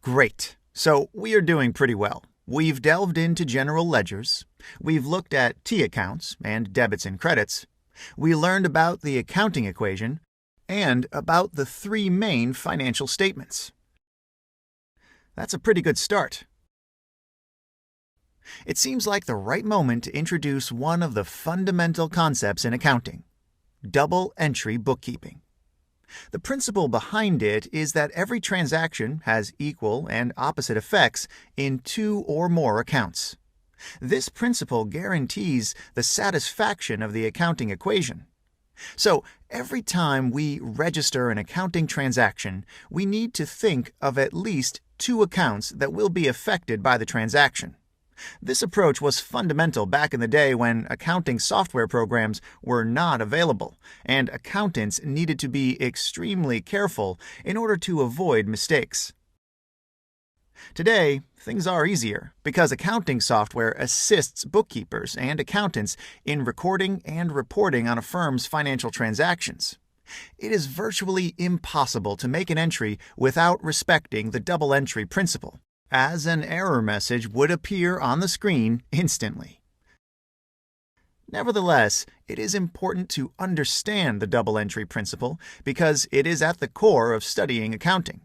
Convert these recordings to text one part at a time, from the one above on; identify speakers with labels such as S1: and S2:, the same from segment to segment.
S1: Great. So we are doing pretty well. We've delved into general ledgers. We've looked at T accounts and debits and credits. We learned about the accounting equation and about the three main financial statements. That's a pretty good start. It seems like the right moment to introduce one of the fundamental concepts in accounting: double entry bookkeeping. The principle behind it is that every transaction has equal and opposite effects in two or more accounts. This principle guarantees the satisfaction of the accounting equation. So, every time we register an accounting transaction, we need to think of at least two accounts that will be affected by the transaction. This approach was fundamental back in the day when accounting software programs were not available, and accountants needed to be extremely careful in order to avoid mistakes. Today, things are easier because accounting software assists bookkeepers and accountants in recording and reporting on a firm's financial transactions. It is virtually impossible to make an entry without respecting the double entry principle, as an error message would appear on the screen instantly. Nevertheless, it is important to understand the double entry principle because it is at the core of studying accounting.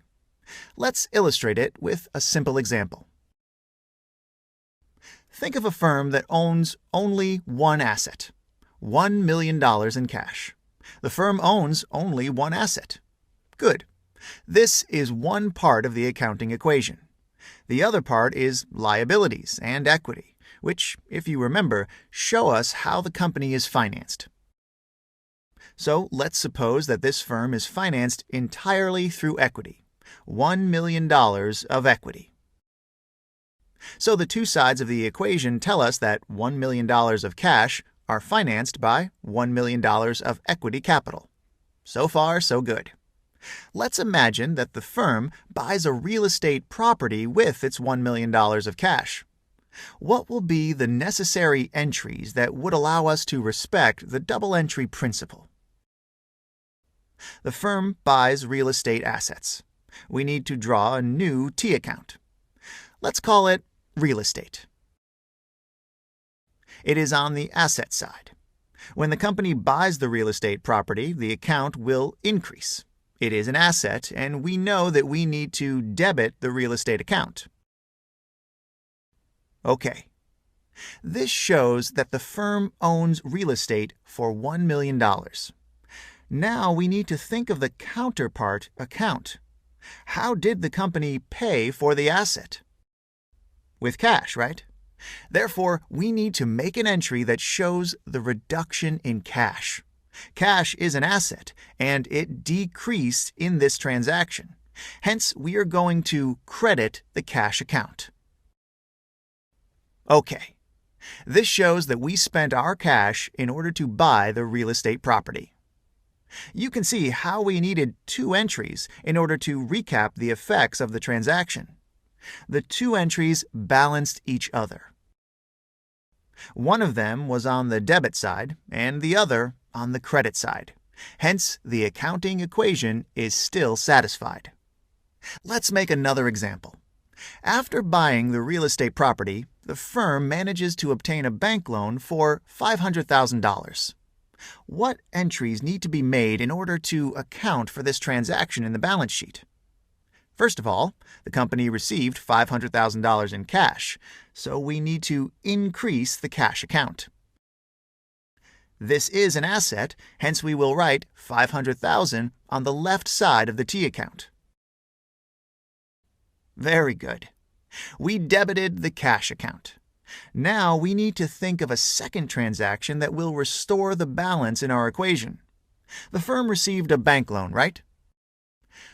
S1: Let's illustrate it with a simple example. Think of a firm that owns only one asset, $1 million in cash. The firm owns only one asset. Good. This is one part of the accounting equation. The other part is liabilities and equity, which, if you remember, show us how the company is financed. So let's suppose that this firm is financed entirely through equity, $1 million of equity. So the two sides of the equation tell us that $1 million of cash are financed by $1 million of equity capital. So far, so good. Let's imagine that the firm buys a real estate property with its $1 million of cash. What will be the necessary entries that would allow us to respect the double entry principle? The firm buys real estate assets. We need to draw a new T account. Let's call it real estate. It is on the asset side. When the company buys the real estate property, the account will increase. It is an asset, and we know that we need to debit the real estate account. Okay. This shows that the firm owns real estate for $1 million. Now we need to think of the counterpart account. How did the company pay for the asset? With cash, right? Therefore, we need to make an entry that shows the reduction in cash. Cash is an asset, and it decreased in this transaction. Hence, we are going to credit the cash account. Okay. This shows that we spent our cash in order to buy the real estate property. You can see how we needed two entries in order to recap the effects of the transaction. The two entries balanced each other. One of them was on the debit side and the other on the credit side. Hence, the accounting equation is still satisfied. Let's make another example. After buying the real estate property, the firm manages to obtain a bank loan for $500,000. What entries need to be made in order to account for this transaction in the balance sheet? First of all, the company received $500,000 in cash, so we need to increase the cash account. This is an asset, hence we will write $500,000 on the left side of the T account. Very good. We debited the cash account. Now we need to think of a second transaction that will restore the balance in our equation. The firm received a bank loan, right?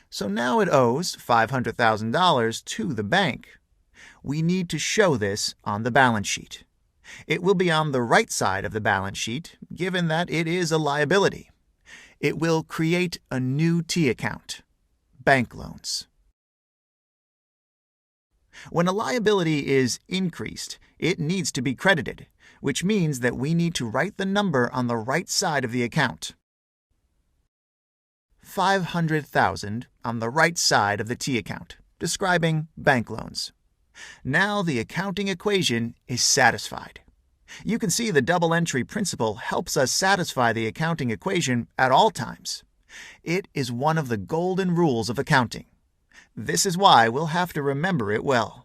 S1: So now it owes $500,000 to the bank. We need to show this on the balance sheet. It will be on the right side of the balance sheet, given that it is a liability. It will create a new T account, bank loans. When a liability is increased, it needs to be credited, which means that we need to write the number on the right side of the account. $500,000 on the right side of the T account. describing bank loans. Now the accounting equation is satisfied. You can see the double entry principle helps us satisfy the accounting equation at all times. It is one of the golden rules of accounting. This is why we'll have to remember it well.